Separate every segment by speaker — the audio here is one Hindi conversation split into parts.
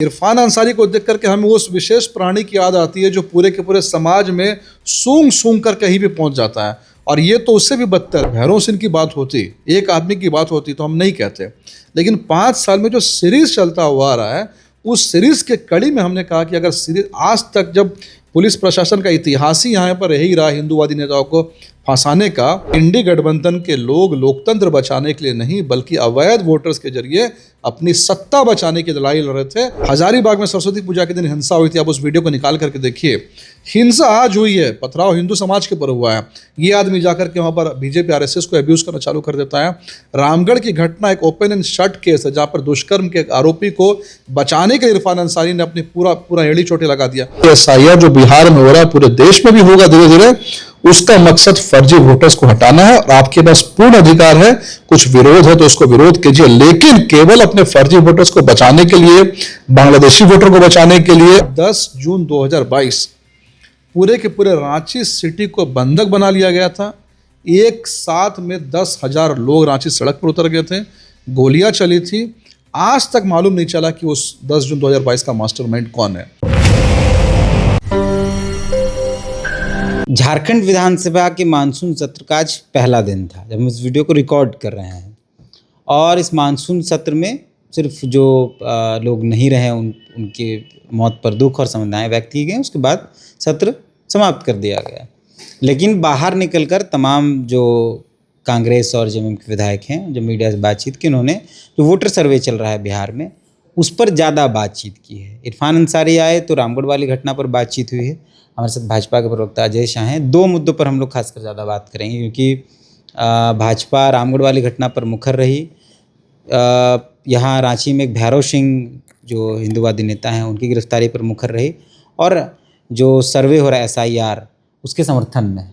Speaker 1: इरफान अंसारी को देख करके हमें उस विशेष प्राणी की याद आती है जो पूरे के पूरे समाज में सूंघ सूंघ कर कहीं भी पहुंच जाता है। और ये तो उससे भी बदतर, भैरव सिंह की बात होती, एक आदमी की बात होती तो हम नहीं कहते, लेकिन 5 साल में जो सीरीज चलता हुआ आ रहा है उस सीरीज के कड़ी में हमने कहा कि अगर सीरीज आज तक जब पुलिस प्रशासन का इतिहास ही यहाँ पर यही रहा हिंदूवादी नेताओं को फंसाने का, इंडी गठबंधन के लोग लोकतंत्र बचाने के लिए नहीं बल्कि अवैध वोटर्स के जरिए अपनी सत्ता बचाने की लड़ाई लड़ रहे थे। हजारीबाग में सरस्वती पूजा के दिन हिंसा हुई थी, आप उस वीडियो को निकाल करके देखिए। हिंसा आज हुई है, पथराव हिंदू समाज के ऊपर हुआ है, ये आदमी जाकर के वहाँ पर बीजेपी आरएसएस को अब्यूज करना चालू कर देता है। रामगढ़ की घटना एक ओपन एंड शट केस है जहाँ पर दुष्कर्म के आरोपी को बचाने के लिए इरफान अंसारी ने अपनी पूरा एड़ी चोटी लगा दिया। एसआईआर जो बिहार में हो रहा है पूरे देश में भी होगा धीरे धीरे, उसका मकसद फर्जी वोटर्स को हटाना है और आपके पास पूर्ण अधिकार है, कुछ विरोध है तो उसको विरोध कीजिए, लेकिन केवल अपने फर्जी वोटर्स को बचाने के लिए, बांग्लादेशी वोटर को बचाने के लिए 10 जून 2022 पूरे के पूरे रांची सिटी को बंधक बना लिया गया था। एक साथ में 10,000 लोग रांची सड़क पर उतर गए थे, गोलियां चली थी। आज तक मालूम नहीं चला कि उस 10 जून 2022 का मास्टरमाइंड कौन है।
Speaker 2: झारखंड विधानसभा के मानसून सत्र का आज पहला दिन था जब हम इस वीडियो को रिकॉर्ड कर रहे हैं, और इस मानसून सत्र में सिर्फ जो लोग नहीं रहे उनके मौत पर दुख और संवेदनाएं व्यक्त की गई, उसके बाद सत्र समाप्त कर दिया गया। लेकिन बाहर निकलकर तमाम जो कांग्रेस और जेएमएम के विधायक हैं जो मीडिया से बातचीत की, उन्होंने जो वोटर सर्वे चल रहा है बिहार में उस पर ज़्यादा बातचीत की है। इरफान अंसारी आए तो रामगढ़ वाली घटना पर बातचीत हुई है। हमारे साथ भाजपा के प्रवक्ता अजय शाह हैं। 2 मुद्दों पर हम लोग खासकर ज़्यादा बात करेंगे क्योंकि भाजपा रामगढ़ वाली घटना पर मुखर रही। यहाँ रांची में एक भैरव सिंह जो हिंदूवादी नेता हैं उनकी गिरफ्तारी पर मुखर रही, और जो सर्वे हो रहा है एसआईआर उसके समर्थन में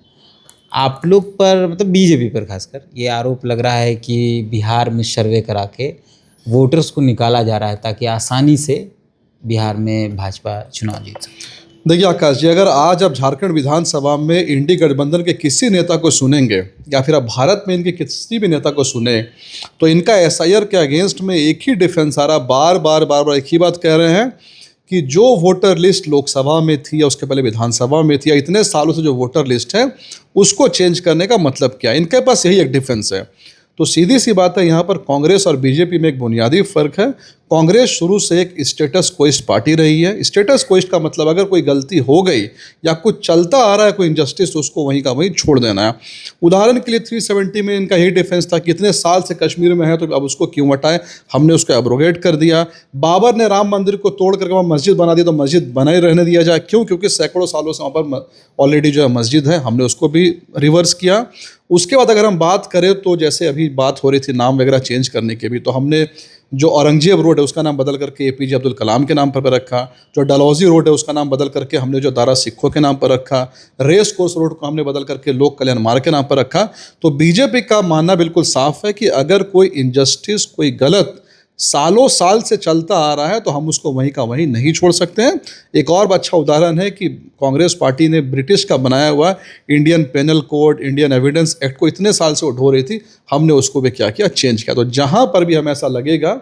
Speaker 2: आप लोग पर, मतलब बीजेपी पर खासकर ये आरोप लग रहा है कि बिहार में सर्वे करा के वोटर्स को निकाला जा रहा है ताकि आसानी से बिहार में भाजपा चुनाव जीत सके।
Speaker 1: देखिए आकाश जी, अगर आज आप झारखंड विधानसभा में इंडी गठबंधन के किसी नेता को सुनेंगे या फिर आप भारत में इनके किसी भी नेता को सुने तो इनका एसआईआर के अगेंस्ट में एक ही डिफेंस आ रहा, बार बार एक ही बात कह रहे हैं कि जो वोटर लिस्ट लोकसभा में थी या उसके पहले विधानसभा में थी या इतने सालों से जो वोटर लिस्ट है उसको चेंज करने का मतलब क्या है। इनके पास यही एक डिफेंस है। तो सीधी सी बात है, यहाँ पर कांग्रेस और बीजेपी में एक बुनियादी फ़र्क है। कांग्रेस शुरू से एक स्टेटस क्विस्ट पार्टी रही है। स्टेटस क्विस्ट का मतलब अगर कोई गलती हो गई या कुछ चलता आ रहा है कोई इनजस्टिस तो उसको वहीं का वहीं छोड़ देना है। उदाहरण के लिए 370 में इनका यही डिफेंस था कि इतने साल से कश्मीर में है तो अब उसको क्यों हटाएं, हमने उसको एब्रोगेट कर दिया। बाबर ने राम मंदिर को तोड़ करके वहाँ मस्जिद बना दी तो मस्जिद बनाए रहने दिया जाए, क्यों? क्योंकि सैकड़ों सालों से वहाँ पर ऑलरेडी जो है मस्जिद है, हमने उसको भी रिवर्स किया। उसके बाद अगर हम बात करें तो जैसे अभी बात हो रही थी नाम वगैरह चेंज करने के भी, तो हमने जो औरंगजेब रोड है उसका नाम बदल करके एपीजे अब्दुल कलाम के नाम पर रखा। जो डलहौजी रोड है उसका नाम बदल करके हमने जो दारा सिखों के नाम पर रखा। रेस कोर्स रोड को हमने बदल करके लोक कल्याण मार्ग के नाम पर रखा। तो बीजेपी का मानना बिल्कुल साफ है कि अगर कोई इनजस्टिस, कोई गलत सालों साल से चलता आ रहा है तो हम उसको वहीं का वहीं नहीं छोड़ सकते हैं। एक और अच्छा उदाहरण है कि कांग्रेस पार्टी ने ब्रिटिश का बनाया हुआ Indian Penal Code, Indian Evidence Act को इतने साल से वो ढो रही थी, हमने उसको भी क्या किया, चेंज किया। तो जहाँ पर भी हमें ऐसा लगेगा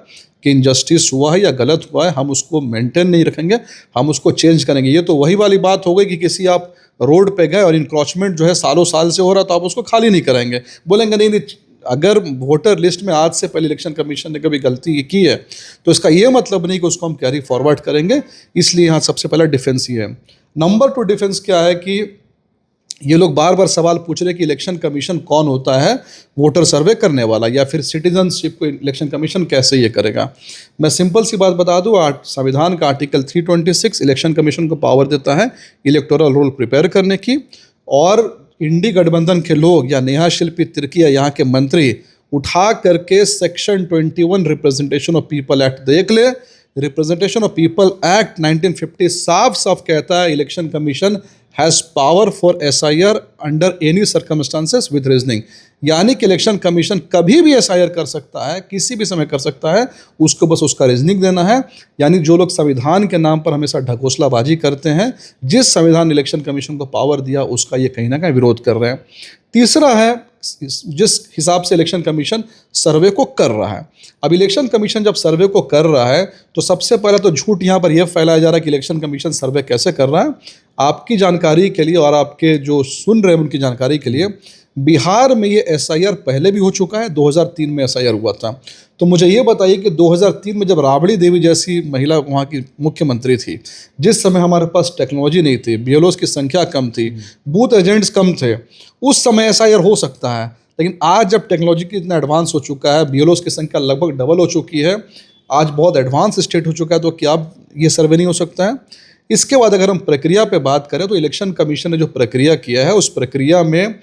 Speaker 1: कि इनजस्टिस हुआ है या गलत हुआ है, हम उसको मेंटेन नहीं रखेंगे, हम उसको चेंज करेंगे। ये तो वही वाली बात हो गई कि किसी आप रोड पे गए और इंक्रोचमेंट जो है सालों साल से हो रहा तो आप उसको खाली नहीं कराएंगे, बोलेंगे नहीं। अगर वोटर लिस्ट में आज से पहले इलेक्शन कमीशन ने कभी गलती की है तो इसका ये मतलब नहीं कि उसको हम कैरी फॉरवर्ड करेंगे। इसलिए यहाँ सबसे पहला डिफेंस ही है। नंबर 2 डिफेंस क्या है कि ये लोग बार बार सवाल पूछ रहे कि इलेक्शन कमीशन कौन होता है, वोटर सर्वे करने वाला, या फिर सिटीजनशिप को इलेक्शन कमीशन कैसे ये करेगा। मैं सिंपल सी बात बता दूँ, संविधान का आर्टिकल 326 इलेक्शन कमीशन को पावर देता है इलेक्टोरल रोल प्रिपेयर करने की। और इंडी गठबंधन के लोग या नेहा शिल्पी तिर्की या यहाँ के मंत्री उठा करके section 21 representation of people act देख ले। रिप्रेजेंटेशन ऑफ पीपल एक्ट 1950 साफ साफ कहता है election commission has power for SIR under any circumstances with reasoning, यानी कि इलेक्शन कमीशन कभी भी एसआईआर कर सकता है, किसी भी समय कर सकता है, उसको बस उसका रीजनिंग देना है। यानी जो लोग संविधान के नाम पर हमेशा ढकोसलाबाजी करते हैं, जिस संविधान इलेक्शन कमीशन को पावर दिया उसका ये कहीं ना कहीं विरोध कर रहे हैं। तीसरा है जिस हिसाब से इलेक्शन कमीशन सर्वे को कर रहा है। अब इलेक्शन कमीशन जब सर्वे को कर रहा है तो सबसे पहले तो झूठ यहाँ पर यह फैलाया जा रहा है कि इलेक्शन कमीशन सर्वे कैसे कर रहा है। आपकी जानकारी के लिए और आपके जो सुन रहे हैं उनकी जानकारी के लिए, बिहार में ये SIR पहले भी हो चुका है, 2003 में SIR हुआ था। तो मुझे ये बताइए कि 2003 में जब राबड़ी देवी जैसी महिला वहाँ की मुख्यमंत्री थी, जिस समय हमारे पास टेक्नोलॉजी नहीं थी, BLOs की संख्या कम थी, बूथ एजेंट्स कम थे, उस समय SIR हो सकता है। लेकिन आज जब टेक्नोलॉजी की इतना एडवांस हो चुका है, BLOs की संख्या लगभग डबल हो चुकी है, आज बहुत एडवांस स्टेट हो चुका है, तो क्या अब ये सर्वे नहीं हो सकता है? इसके बाद अगर हम प्रक्रिया पे बात करें तो इलेक्शन कमीशन ने जो प्रक्रिया किया है उस प्रक्रिया में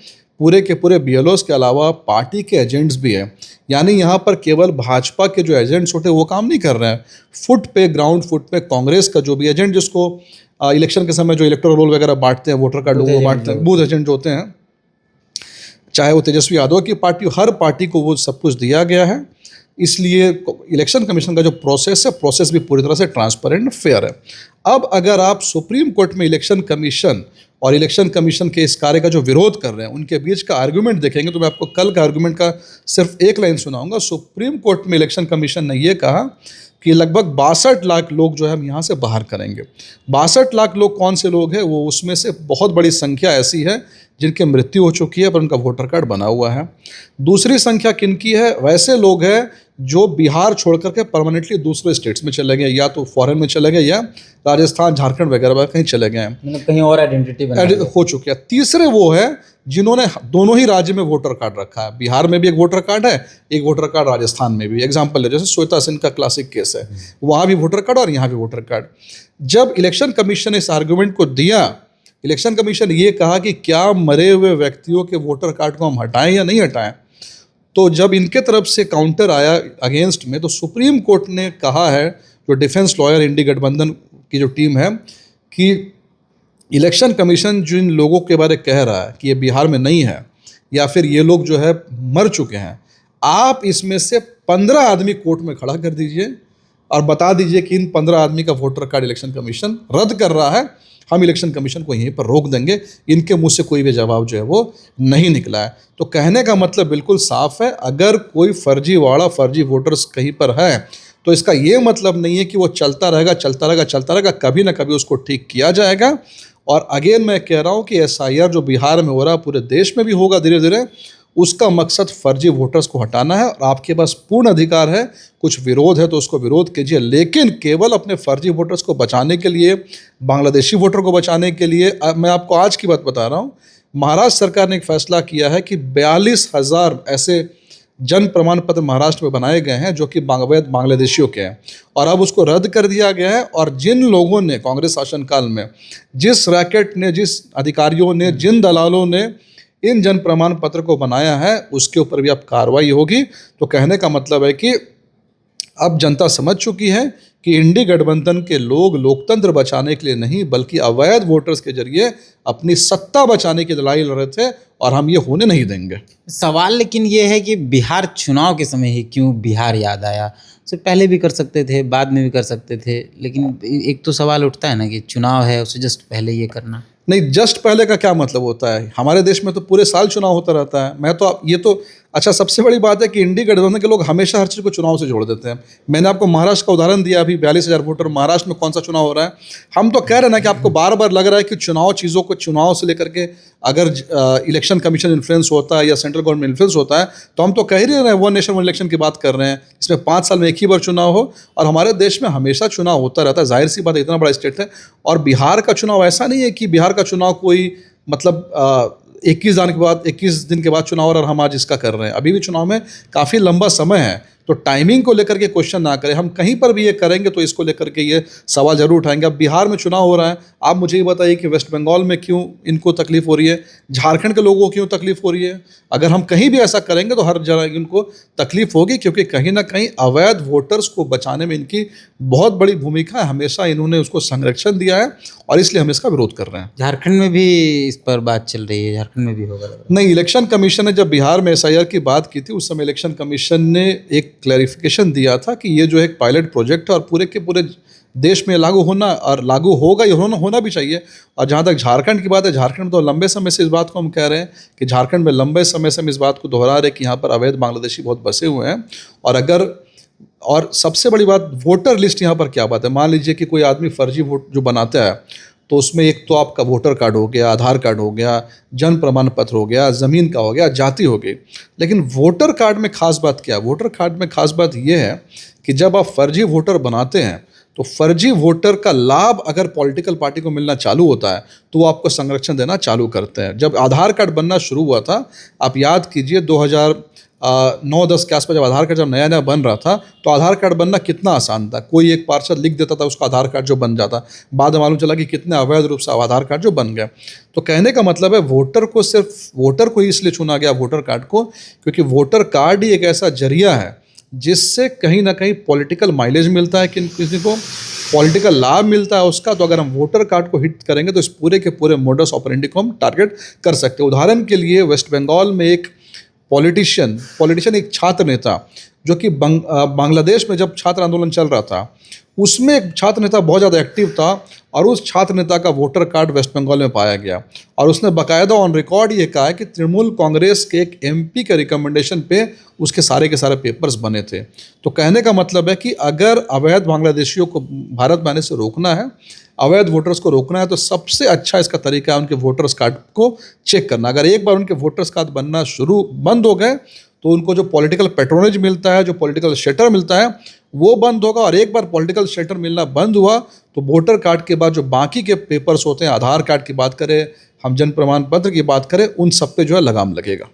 Speaker 1: पूरे के पूरे BLOs के अलावा पार्टी के एजेंट्स भी हैं। यानी यहाँ पर केवल भाजपा के जो एजेंट्स होते हैं वो काम नहीं कर रहे हैं, फुट पे ग्राउंड फुट पे कांग्रेस का जो भी एजेंट, जिसको इलेक्शन के समय जो इलेक्टोरल रोल वगैरह बांटते हैं, वोटर कार्ड लोगों को बांटते हैं, बूथ एजेंट जो होते हैं, चाहे वो तेजस्वी यादव की पार्टी, हर पार्टी को वो सब कुछ दिया गया है। इसलिए इलेक्शन कमीशन का जो प्रोसेस है, प्रोसेस भी पूरी तरह से ट्रांसपेरेंट फेयर है। अब अगर आप सुप्रीम कोर्ट में इलेक्शन कमीशन और इलेक्शन कमीशन के इस कार्य का जो विरोध कर रहे हैं उनके बीच का आर्गुमेंट देखेंगे तो मैं आपको कल का आर्गुमेंट का सिर्फ एक लाइन सुनाऊंगा। सुप्रीम कोर्ट में इलेक्शन कमीशन ने ये कहा कि लगभग 62 लाख लोग जो है हम यहाँ से बाहर करेंगे। 62 लाख लोग कौन से लोग हैं? वो उसमें से बहुत बड़ी संख्या ऐसी है जिनकी मृत्यु हो चुकी है पर उनका वोटर कार्ड बना हुआ है। दूसरी संख्या किनकी है? वैसे लोग हैं जो बिहार छोड़ करके परमानेंटली दूसरे स्टेट्स में चले गए, या तो फॉरेन में चले गए या राजस्थान, झारखंड वगैरह कहीं चले गए हैं,
Speaker 2: मतलब कहीं और आइडेंटिटी
Speaker 1: हो चुकी है। तीसरे वो है जिन्होंने दोनों ही राज्य में वोटर कार्ड रखा है, बिहार में भी एक वोटर कार्ड है, एक वोटर कार्ड राजस्थान में भी। एग्जाम्पल है जैसे श्वेता सिंह का क्लासिक केस है, वहाँ भी वोटर कार्ड और यहाँ भी वोटर कार्ड। जब इलेक्शन कमीशन ने इस आर्गूमेंट को दिया, इलेक्शन कमीशन ये कहा कि क्या मरे हुए व्यक्तियों के वोटर कार्ड को हम हटाएं या नहीं हटाएं, तो जब इनके तरफ से काउंटर आया अगेंस्ट में, तो सुप्रीम कोर्ट ने कहा है, जो डिफेंस लॉयर इंडी गठबंधन की जो टीम है, कि इलेक्शन कमीशन जिन लोगों के बारे कह रहा है कि ये बिहार में नहीं है या फिर ये लोग जो है मर चुके हैं, आप इसमें से 15 आदमी कोर्ट में खड़ा कर दीजिए और बता दीजिए कि इन 15 आदमी का वोटर कार्ड इलेक्शन कमीशन रद्द कर रहा है, हम इलेक्शन कमीशन को यहीं पर रोक देंगे। इनके मुंह से कोई भी जवाब जो है वो नहीं निकला है। तो कहने का मतलब बिल्कुल साफ है, अगर कोई फर्जीवाड़ा, फर्जी वोटर्स कहीं पर है तो इसका ये मतलब नहीं है कि वो चलता रहेगा, कभी ना कभी उसको ठीक किया जाएगा। और अगेन मैं कह रहा हूँ कि SIR जो बिहार में हो रहा है पूरे देश में भी होगा धीरे धीरे, उसका मकसद फर्जी वोटर्स को हटाना है। और आपके पास पूर्ण अधिकार है, कुछ विरोध है तो उसको विरोध कीजिए, लेकिन केवल अपने फर्जी वोटर्स को बचाने के लिए, बांग्लादेशी वोटर को बचाने के लिए। मैं आपको आज की बात बता रहा हूँ, महाराष्ट्र सरकार ने एक फैसला किया है कि 42,000 ऐसे जन प्रमाण पत्र महाराष्ट्र में बनाए गए हैं जो कि बांग्लादेशियों के हैं, और अब उसको रद्द कर दिया गया है। और जिन लोगों ने कांग्रेस शासनकाल में, जिस रैकेट ने, जिस अधिकारियों ने, जिन दलालों ने इन जन प्रमाण पत्र को बनाया है, उसके ऊपर भी अब कार्रवाई होगी। तो कहने का मतलब है कि अब जनता समझ चुकी है कि इंडी गठबंधन के लोग लोकतंत्र बचाने के लिए नहीं बल्कि अवैध वोटर्स के जरिए अपनी सत्ता बचाने की लड़ाई लड़ रहे थे, और हम ये होने नहीं देंगे।
Speaker 2: सवाल लेकिन ये है कि बिहार चुनाव के समय ही क्यों बिहार याद आया? उससे पहले भी कर सकते थे, बाद में भी कर सकते थे, लेकिन एक तो सवाल उठता है ना कि चुनाव है, उससे जस्ट पहले ये करना।
Speaker 1: नहीं, जस्ट पहले का क्या मतलब होता है? हमारे देश में तो पूरे साल चुनाव होता रहता है। मैं तो ये तो अच्छा, सबसे बड़ी बात है कि इंडी गठबंधन के लोग हमेशा हर चीज़ को चुनाव से जोड़ देते हैं। मैंने आपको महाराष्ट्र का उदाहरण दिया, अभी 42,000 वोटर, महाराष्ट्र में कौन सा चुनाव हो रहा है? हम तो कह रहे हैं ना कि आपको बार बार लग रहा है कि चुनाव चीज़ों को चुनाव से लेकर के अगर इलेक्शन कमीशन इन्फ्लुएंस होता है या सेंट्रल गवर्नमेंट इन्फ्लुएंस होता है, तो हम तो कह ही रहे हैं वन नेशन वन इलेक्शन की बात कर रहे हैं, इसमें 5 साल में एक ही बार चुनाव हो। और हमारे देश में हमेशा चुनाव होता रहता है, जाहिर सी बात है, इतना बड़ा स्टेट है। और बिहार का चुनाव ऐसा नहीं है कि बिहार का चुनाव कोई मतलब 21 दिन के बाद चुनाव और हम आज इसका कर रहे हैं। अभी भी चुनाव में काफ़ी लंबा समय है, तो टाइमिंग को लेकर के क्वेश्चन ना करें। हम कहीं पर भी ये करेंगे तो इसको लेकर के ये सवाल जरूर उठाएंगे। अब बिहार में चुनाव हो रहा है, आप मुझे ये बताइए कि वेस्ट बंगाल में क्यों इनको तकलीफ हो रही है, झारखंड के लोगों को क्यों तकलीफ हो रही है? अगर हम कहीं भी ऐसा करेंगे तो हर जगह इनको तकलीफ होगी, क्योंकि कहीं ना कहीं अवैध वोटर्स को बचाने में इनकी बहुत बड़ी भूमिका है। हमेशा इन्होंने उसको संरक्षण दिया है और इसलिए हम इसका विरोध कर रहे हैं।
Speaker 2: झारखंड में भी इस पर बात चल रही है, झारखंड में भी होगा?
Speaker 1: नहीं, इलेक्शन कमीशन ने जब बिहार में SIR की बात की थी, उस समय इलेक्शन कमीशन ने एक क्लैरिफिकेशन दिया था कि ये जो एक पायलट प्रोजेक्ट है और पूरे के पूरे देश में लागू होना और लागू होगा, ये होना भी चाहिए। और जहाँ तक झारखंड की बात है, झारखंड में तो लंबे समय से इस बात को हम कह रहे हैं कि झारखंड में लंबे समय से हम इस बात को दोहरा रहे हैं कि यहाँ पर अवैध बांग्लादेशी बहुत बसे हुए हैं। और सबसे बड़ी बात, वोटर लिस्ट यहाँ पर क्या बात है। मान लीजिए कि कोई आदमी फर्जी वोट जो बनाता है, तो उसमें एक तो आपका वोटर कार्ड हो गया, आधार कार्ड हो गया, जन्म प्रमाण पत्र हो गया, ज़मीन का हो गया, जाति हो गई। लेकिन वोटर कार्ड में खास बात क्या है? वोटर कार्ड में खास बात यह है कि जब आप फर्जी वोटर बनाते हैं तो फर्जी वोटर का लाभ अगर पॉलिटिकल पार्टी को मिलना चालू होता है तो वो आपको संरक्षण देना चालू करते हैं। जब आधार कार्ड बनना शुरू हुआ था, आप याद कीजिए 2009-10 के आसपास, जब आधार कार्ड जब नया नया बन रहा था, तो आधार कार्ड बनना कितना आसान था। कोई एक पार्षद लिख देता था, उसका आधार कार्ड जो बन जाता। बाद में मालूम चला कि कितने अवैध रूप से आधार कार्ड जो बन गए। तो कहने का मतलब है, वोटर को सिर्फ वोटर को ही इसलिए चुना गया, वोटर कार्ड को, क्योंकि वोटर कार्ड ही एक ऐसा जरिया है जिससे कहीं ना कहीं पॉलिटिकल माइलेज मिलता है, कि किसी को पॉलिटिकल लाभ मिलता है उसका। तो अगर हम वोटर कार्ड को हिट करेंगे तो इस पूरे के पूरे मोडस ऑपरेंडी को हम टारगेट कर सकते हैं। उदाहरण के लिए, वेस्ट बंगाल में एक पॉलिटिशियन एक छात्र नेता, जो कि बांग्लादेश में जब छात्र आंदोलन चल रहा था, उसमें एक छात्र नेता बहुत ज़्यादा एक्टिव था, और उस छात्र नेता का वोटर कार्ड वेस्ट बंगाल में पाया गया। और उसने बाकायदा ऑन रिकॉर्ड ये कहा है कि तृणमूल कांग्रेस के एक एमपी के रिकमेंडेशन पे उसके सारे के सारे पेपर्स बने थे। तो कहने का मतलब है कि अगर अवैध बांग्लादेशियों को भारत में आने से रोकना है, अवैध वोटर्स को रोकना है, तो सबसे अच्छा इसका तरीका है उनके वोटर्स कार्ड को चेक करना। अगर एक बार उनके वोटर्स कार्ड बनना बंद हो गए तो उनको जो पॉलिटिकल पैट्रोनेज मिलता है, जो पॉलिटिकल शेल्टर मिलता है, वो बंद होगा। और एक बार पॉलिटिकल शेल्टर मिलना बंद हुआ तो वोटर कार्ड के बाद जो बाकी के पेपर्स होते हैं, आधार कार्ड की बात करें, हम जन्म प्रमाण पत्र की बात करें, उन सब पे जो है लगाम लगेगा।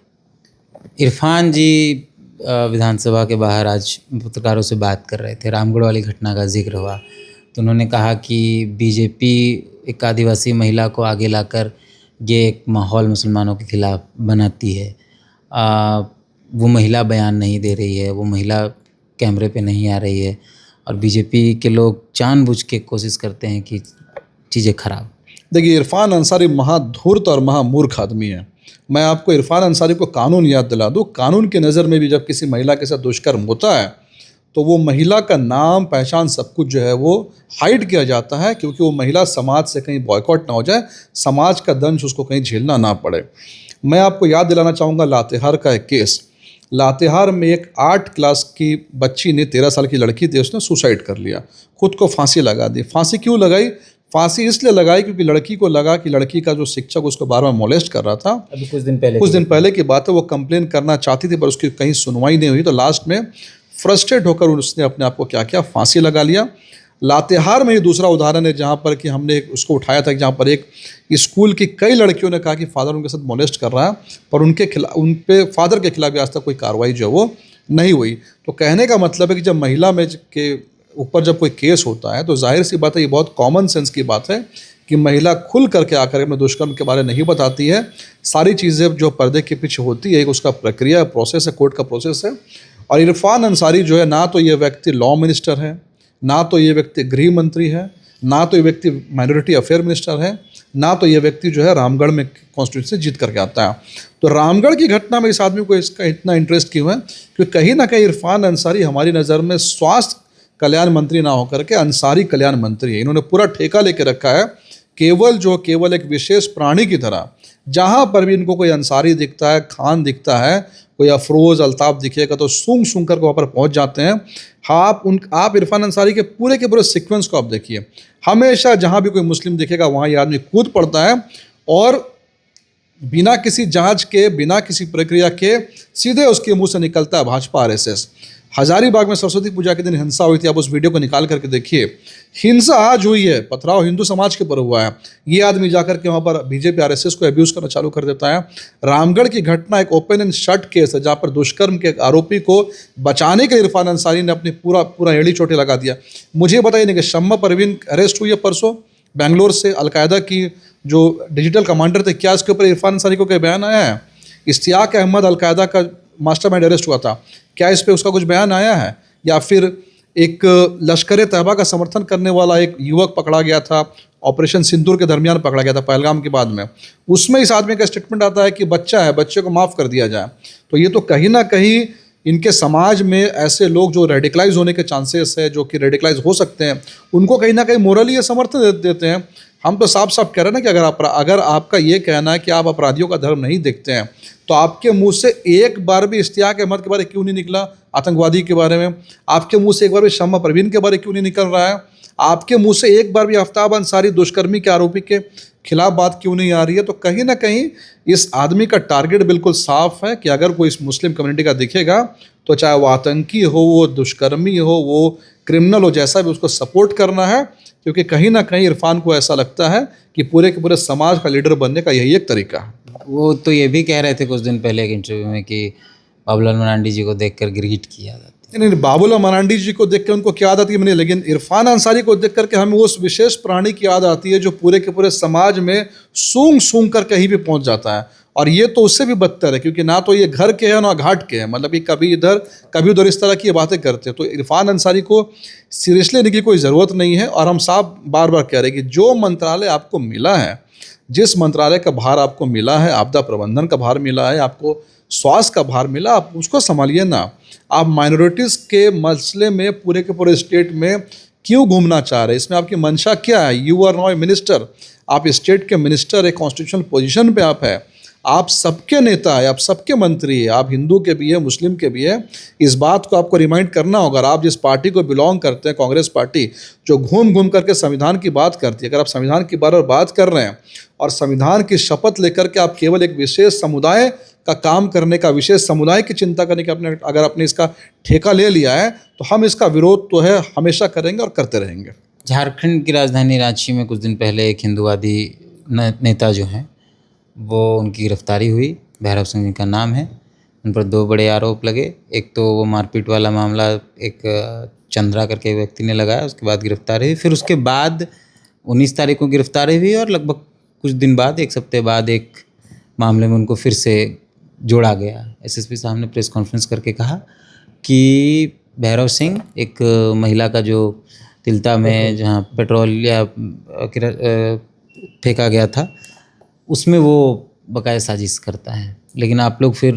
Speaker 2: इरफान जी विधानसभा के बाहर आज पत्रकारों से बात कर रहे थे, रामगढ़ वाली घटना का जिक्र हुआ, तो उन्होंने कहा कि बीजेपी एक आदिवासी महिला को आगे लाकर ये एक माहौल मुसलमानों के खिलाफ बनाती है। वो महिला बयान नहीं दे रही है, वो महिला कैमरे पे नहीं आ रही है, और बीजेपी के लोग जानबूझ के कोशिश करते हैं कि चीज़ें खराब।
Speaker 1: देखिए, इरफान अंसारी महाधूर्त और महामूर्ख आदमी है। मैं आपको इरफान अंसारी को कानून याद दिला दूँ। कानून की नज़र में भी जब किसी महिला के साथ दुष्कर्म होता है तो वो महिला का नाम, पहचान, सब कुछ जो है वो हाइड किया जाता है, क्योंकि वो महिला समाज से कहीं बॉयकॉट ना हो जाए, समाज का दंश उसको कहीं झेलना ना पड़े। मैं आपको याद दिलाना चाहूँगा लातेहार का एक केस। लातेहार में एक 8 क्लास की बच्ची ने, 13 साल की लड़की थी, उसने सुसाइड कर लिया, खुद को फांसी लगा दी। फांसी क्यों लगाई? फांसी इसलिए लगाई क्योंकि लड़की को लगा कि लड़की का जो शिक्षक उसको बार बार मोलेस्ट कर रहा था।
Speaker 2: अभी कुछ दिन पहले
Speaker 1: की बात है, वो कंप्लेन करना चाहती थी, पर उसकी कहीं सुनवाई नहीं हुई। तो लास्ट में फ्रस्ट्रेट होकर उसने अपने आप को क्या किया, फांसी लगा लिया। लातेहार में ही दूसरा उदाहरण है जहाँ पर कि हमने उसको उठाया था, जहाँ पर एक स्कूल की कई लड़कियों ने कहा कि फादर उनके साथ मोलेस्ट कर रहा है, पर उन पे फादर के खिलाफ भी आज तक कोई कार्रवाई जो है वो नहीं हुई। तो कहने का मतलब है कि जब महिला में के ऊपर जब कोई केस होता है तो जाहिर सी बात है, ये बहुत कॉमन सेंस की बात है कि महिला खुल करके आकर अपने दुष्कर्म के बारे में नहीं बताती है। सारी चीज़ें जो पर्दे के पीछे होती है, एक उसका प्रक्रिया, प्रोसेस है, कोर्ट का प्रोसेस है। और इरफान अंसारी जो है, ना तो ये व्यक्ति लॉ मिनिस्टर है, ना तो ये व्यक्ति गृह मंत्री है, ना तो ये व्यक्ति माइनॉरिटी अफेयर मिनिस्टर है, ना तो ये व्यक्ति जो है रामगढ़ में कॉन्स्टिट्यूंसी जीत करके आता है। तो रामगढ़ की घटना में इस आदमी को इसका इतना इंटरेस्ट क्यों है? क्योंकि कहीं ना कहीं इरफान अंसारी हमारी नज़र में स्वास्थ्य कल्याण मंत्री ना होकर के अंसारी कल्याण मंत्री है। इन्होंने पूरा ठेका लेके रखा है, केवल एक विशेष प्राणी की तरह। जहाँ पर भी इनको कोई अंसारी दिखता है, खान दिखता है, कोई अफरोज़ अल्ताफ़ दिखेगा तो सूंघ कर वहाँ पर पहुँच जाते हैं। आप इरफान अंसारी के पूरे सीक्वेंस को आप देखिए, हमेशा जहाँ भी कोई मुस्लिम दिखेगा वहाँ ये आदमी कूद पड़ता है, और बिना किसी जांच के, बिना किसी प्रक्रिया के सीधे उसके मुंह से निकलता है भाजपा RSS। हजारीबाग में सरस्वती पूजा के दिन हिंसा हुई थी, आप उस वीडियो को निकाल करके देखिए। हिंसा आज हुई है, पथराव हिंदू समाज के ऊपर हुआ है, ये आदमी जाकर के वहाँ पर बीजेपी RSS को अब्यूज़ करना चालू कर देता है। रामगढ़ की घटना एक ओपन एंड शट केस है, जहाँ पर दुष्कर्म के आरोपी को बचाने के लिए इरफान अंसारी ने अपनी पूरा एड़ी चोटी लगा दिया। मुझे बताइए नहीं कि शम्मा परवीन अरेस्ट हुई है परसों बेंगलोर से, अलकायदा की जो डिजिटल कमांडर थे, क्या इसके ऊपर इरफान अंसारी को क्या बयान आया है? इश्तियाक अहमद अलकायदा का मास्टरमाइंड अरेस्ट हुआ था, क्या इस पे उसका कुछ बयान आया है? या फिर एक लश्कर तैयबा का समर्थन करने वाला एक युवक पकड़ा गया था, ऑपरेशन सिंदूर के दरमियान पकड़ा गया था पहलगाम के बाद में, उसमें इस आदमी का स्टेटमेंट आता है कि बच्चा है, बच्चे को माफ़ कर दिया जाए। तो ये तो कहीं ना कहीं इनके समाज में ऐसे लोग जो रेडिकलाइज होने के चांसेस है, जो कि रेडिकलाइज हो सकते हैं, उनको कहीं ना कहीं मोरली ये समर्थन देते हैं। हम तो साफ साफ कह रहे हैं ना कि अगर आपका ये कहना है कि आप अपराधियों का धर्म नहीं देखते हैं, तो आपके मुंह से एक बार भी इश्तियाक अहमद के बारे में क्यों नहीं निकला, आतंकवादी के बारे में? आपके मुंह से एक बार भी शम्मा परवीन के बारे में क्यों नहीं निकल रहा है? आपके मुंह से एक बार भी आफ्ताब अंसारी दुष्कर्मी के आरोपी के खिलाफ बात क्यों नहीं आ रही है? तो कहीं ना कहीं इस आदमी का टारगेट बिल्कुल साफ है कि अगर कोई इस मुस्लिम कम्युनिटी का दिखेगा, तो चाहे वो आतंकी हो, वो दुष्कर्मी हो, वो क्रिमिनल हो, जैसा भी, उसको सपोर्ट करना है। क्योंकि कहीं ना कहीं इरफान को ऐसा लगता है कि पूरे के पूरे समाज का लीडर बनने का यही एक तरीका है।
Speaker 2: वो तो ये भी कह रहे थे कुछ दिन पहले एक इंटरव्यू में कि बाबूलाल मरांडी जी को देखकर गिरगिट की याद आती
Speaker 1: नहीं, बाबूलाल मरांडी जी को देख कर उनको क्या याद आती है मैंने, लेकिन इरफान अंसारी को देख करके हमें उस विशेष प्राणी की याद आती है जो पूरे के पूरे समाज में सूंघ सूंघ कर कहीं भी पहुंच जाता है। और ये तो उससे भी बदतर है, क्योंकि ना तो ये घर के हैं ना घाट के हैं, मतलब कि कभी इधर कभी उधर इस तरह की बातें करते हैं। तो इरफान अंसारी को सीरियसली लेने की कोई ज़रूरत नहीं है। और हम साफ बार बार कह रहे हैं कि जो मंत्रालय आपको मिला है, जिस मंत्रालय का भार आपको मिला है, आपदा प्रबंधन का भार मिला है, आपको स्वास्थ्य का भार मिला, आप उसको संभालिए ना। आप माइनॉरिटीज़ के मसले में पूरे के पूरे स्टेट में क्यों घूमना चाह रहे हैं? इसमें आपकी मंशा क्या है? You are now a minister, आप स्टेट के मिनिस्टर, एक कॉन्स्टिट्यूशनल पोजीशन पे आप है, आप सबके नेता है, आप सबके मंत्री है, आप हिंदू के भी है, मुस्लिम के भी है। इस बात को आपको रिमाइंड करना होगा। आप जिस पार्टी को बिलोंग करते हैं, कांग्रेस पार्टी, जो घूम घूम करके संविधान की बात करती है, अगर आप संविधान की बार बार बात कर रहे हैं और संविधान की शपथ लेकर के आप केवल एक विशेष समुदाय का काम करने का, विशेष समुदाय की चिंता करने का अगर आपने इसका ठेका ले लिया है, तो हम इसका विरोध तो है हमेशा करेंगे और करते रहेंगे।
Speaker 2: झारखंड की राजधानी रांची में कुछ दिन पहले एक हिंदूवादी नेता जो हैं, वो उनकी गिरफ्तारी हुई। भैरव सिंह जी का नाम है। उन पर 2 बड़े आरोप लगे। एक तो वो मारपीट वाला मामला एक चंद्रा करके व्यक्ति ने लगाया, उसके बाद गिरफ्तारी हुई। फिर उसके बाद 19 तारीख को गिरफ्तारी हुई और लगभग कुछ दिन बाद, 1 सप्ताह बाद, एक मामले में उनको फिर से जोड़ा गया। एसएसपी साहब ने प्रेस कॉन्फ्रेंस करके कहा कि भैरव सिंह एक महिला का जो तिलता में जहाँ पेट्रोल या फेंका गया था, उसमें वो बकाया साजिश करता है। लेकिन आप लोग फिर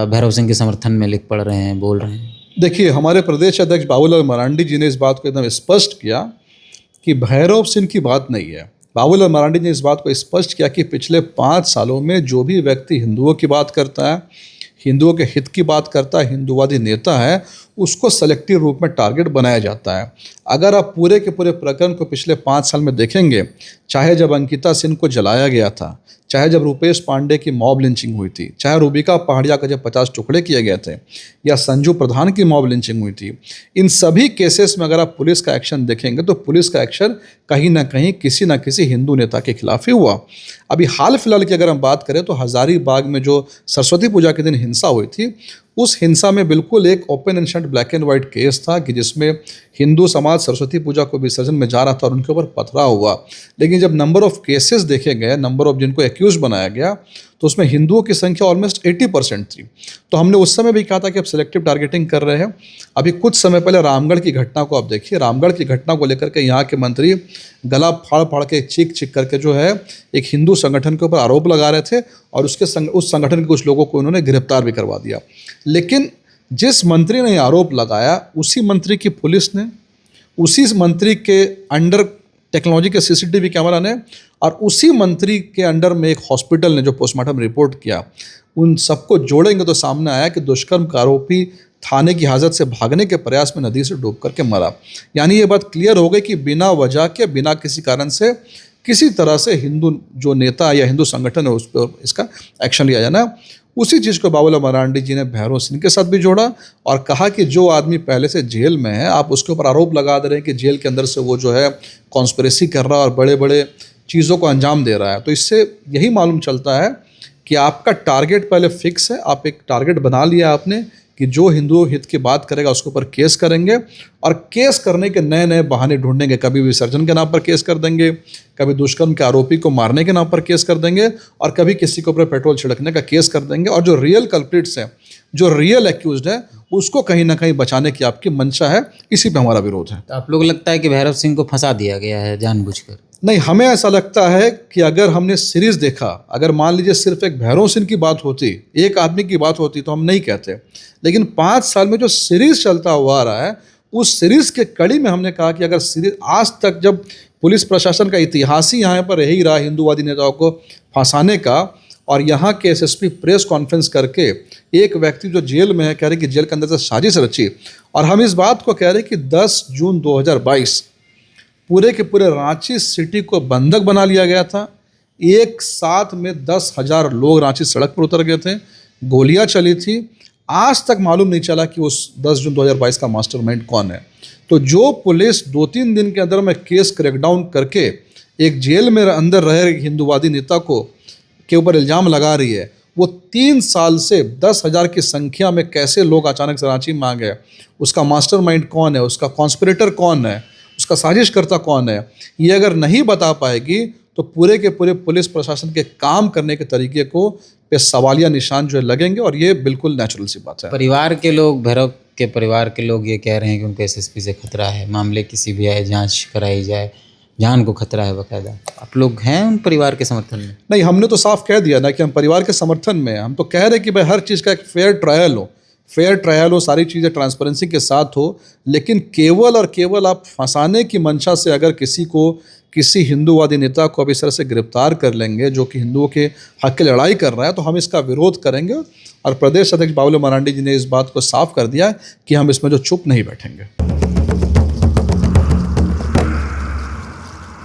Speaker 2: भैरव सिंह के समर्थन में लिख पढ़ रहे हैं, बोल रहे हैं।
Speaker 1: देखिए, हमारे प्रदेश अध्यक्ष बाबूलाल मरांडी जी ने इस बात को एकदम स्पष्ट किया कि भैरव सिंह की बात नहीं है। बाबूलाल मरांडी ने इस बात को स्पष्ट किया कि पिछले 5 सालों में जो भी व्यक्ति हिंदुओं की बात करता है, हिंदुओं के हित की बात करता है, हिंदूवादी नेता है, उसको सेलेक्टिव रूप में टारगेट बनाया जाता है। अगर आप पूरे के पूरे प्रकरण को पिछले 5 साल में देखेंगे, चाहे जब अंकिता सिंह को जलाया गया था, चाहे जब रुपेश पांडे की मॉब लिंचिंग हुई थी, चाहे रूबिका पहाड़िया का जब 50 टुकड़े किए गए थे, या संजू प्रधान की मॉब लिंचिंग हुई थी, इन सभी केसेस में अगर आप पुलिस का एक्शन देखेंगे तो पुलिस का एक्शन कहीं ना कहीं किसी न किसी हिंदू नेता के खिलाफ ही हुआ। अभी हाल फिलहाल की अगर हम बात करें तो हजारीबाग में जो सरस्वती पूजा के दिन हिंसा हुई थी, उस हिंसा में बिल्कुल एक open and shut black and white case था कि जिसमें हिंदू समाज सरस्वती पूजा को विसर्जन में जा रहा था और उनके ऊपर पथराव हुआ। लेकिन जब नंबर ऑफ केसेस देखे गए, नंबर ऑफ जिनको एक्यूज बनाया गया, तो उसमें हिंदुओं की संख्या ऑलमोस्ट 80% थी। तो हमने उस समय भी कहा था कि आप सिलेक्टिव टारगेटिंग कर रहे हैं। अभी कुछ समय पहले रामगढ़ की घटना को आप देखिए। रामगढ़ की घटना को लेकर के यहाँ के मंत्री गला फाड़ फाड़ के, चीख चीख करके जो है एक हिंदू संगठन के ऊपर आरोप लगा रहे थे और उस संगठन के कुछ लोगों को उन्होंने गिरफ्तार भी करवा दिया। लेकिन जिस मंत्री ने आरोप लगाया, उसी मंत्री की पुलिस ने, उसी मंत्री के अंडर टेक्नोलॉजी के सीसीटीवी कैमरा ने, और उसी मंत्री के अंडर में एक हॉस्पिटल ने जो पोस्टमार्टम रिपोर्ट किया, उन सबको जोड़ेंगे तो सामने आया कि दुष्कर्म का आरोपी थाने की हाजत से भागने के प्रयास में नदी से डूब करके मरा। यानी ये बात क्लियर हो गई कि बिना वजह के, बिना किसी कारण से, किसी तरह से हिंदू जो नेता या हिंदू संगठन है उस पर इसका एक्शन लिया जाना। उसी चीज़ को बाबूलाल मरांडी जी ने भैरव सिंह के साथ भी जोड़ा और कहा कि जो आदमी पहले से जेल में है, आप उसके ऊपर आरोप लगा दे रहे हैं कि जेल के अंदर से वो जो है कॉन्स्पिरेसी कर रहा है और बड़े बड़े चीज़ों को अंजाम दे रहा है। तो इससे यही मालूम चलता है कि आपका टारगेट पहले फिक्स है। आप एक टारगेट बना लिया आपने कि जो हिंदू हित की बात करेगा उसके ऊपर केस करेंगे, और केस करने के नए नए बहाने ढूंढेंगे। कभी विसर्जन के नाम पर केस कर देंगे, कभी दुष्कर्म के आरोपी को मारने के नाम पर केस कर देंगे, और कभी किसी के ऊपर पेट्रोल छिड़कने का केस कर देंगे। और जो रियल कल्प्रिट्स हैं, जो रियल एक्यूज्ड है, उसको कहीं ना कहीं बचाने की आपकी मंशा है। इसी पे हमारा विरोध है।
Speaker 2: तो आप लोग लगता है कि भैरव सिंह को फंसा दिया गया है जानबूझकर?
Speaker 1: नहीं, हमें ऐसा लगता है कि अगर हमने सीरीज़ देखा, अगर मान लीजिए सिर्फ एक भैरव सिंह की बात होती, एक आदमी की बात होती, तो हम नहीं कहते। लेकिन 5 साल में जो सीरीज़ चलता हुआ आ रहा है, उस सीरीज़ के कड़ी में हमने कहा कि अगर सीरीज़ आज तक जब पुलिस प्रशासन का इतिहास ही यहाँ पर यही रहा हिंदूवादी नेताओं को फंसाने का, और यहाँ के एसएसपी प्रेस कॉन्फ्रेंस करके एक व्यक्ति जो जेल में है कह रहे कि जेल के अंदर से साजिश रची, और हम इस बात को कह रहे कि 10 जून 2022 पूरे के पूरे रांची सिटी को बंधक बना लिया गया था। एक साथ में 10,000 लोग रांची सड़क पर उतर गए थे, गोलियां चली थी। आज तक मालूम नहीं चला कि उस 10 जून 2022 का मास्टरमाइंड कौन है। तो जो पुलिस 2-3 दिन के अंदर में केस क्रैकडाउन करके एक जेल में अंदर रहे हिंदूवादी नेता को के ऊपर इल्ज़ाम लगा रही है, वो 3 साल से 10,000 की संख्या में कैसे लोग अचानक से रांची में आ गए, उसका मास्टरमाइंड कौन है, उसका कॉन्स्पिरेटर कौन है, उसका साजिशकर्ता कौन है, ये अगर नहीं बता पाएगी तो पूरे के पूरे पुलिस प्रशासन के काम करने के तरीके को पे सवालिया निशान जो है लगेंगे, और ये बिल्कुल नेचुरल सी बात है।
Speaker 2: परिवार के लोग, भैरव के परिवार के लोग ये कह रहे हैं कि उनको एसएसपी से खतरा है, मामले की सीबीआई जांच कराई जाए, जान को खतरा है बकायदा। आप लोग हैं उन परिवार के समर्थन में?
Speaker 1: नहीं, हमने तो साफ कह दिया ना कि हम परिवार के समर्थन में हैं। हम तो कह रहे हैं कि भाई हर चीज़ का एक फेयर ट्रायल हो, सारी चीज़ें ट्रांसपेरेंसी के साथ हो, लेकिन केवल और केवल आप फंसाने की मंशा से अगर किसी हिंदूवादी नेता को अब इस तरह से गिरफ्तार कर लेंगे जो कि हिंदुओं के हक की लड़ाई कर रहा है, तो हम इसका विरोध करेंगे। और प्रदेश अध्यक्ष बाबुल मरांडी जी ने इस बात को साफ कर दिया कि हम इसमें जो चुप नहीं बैठेंगे।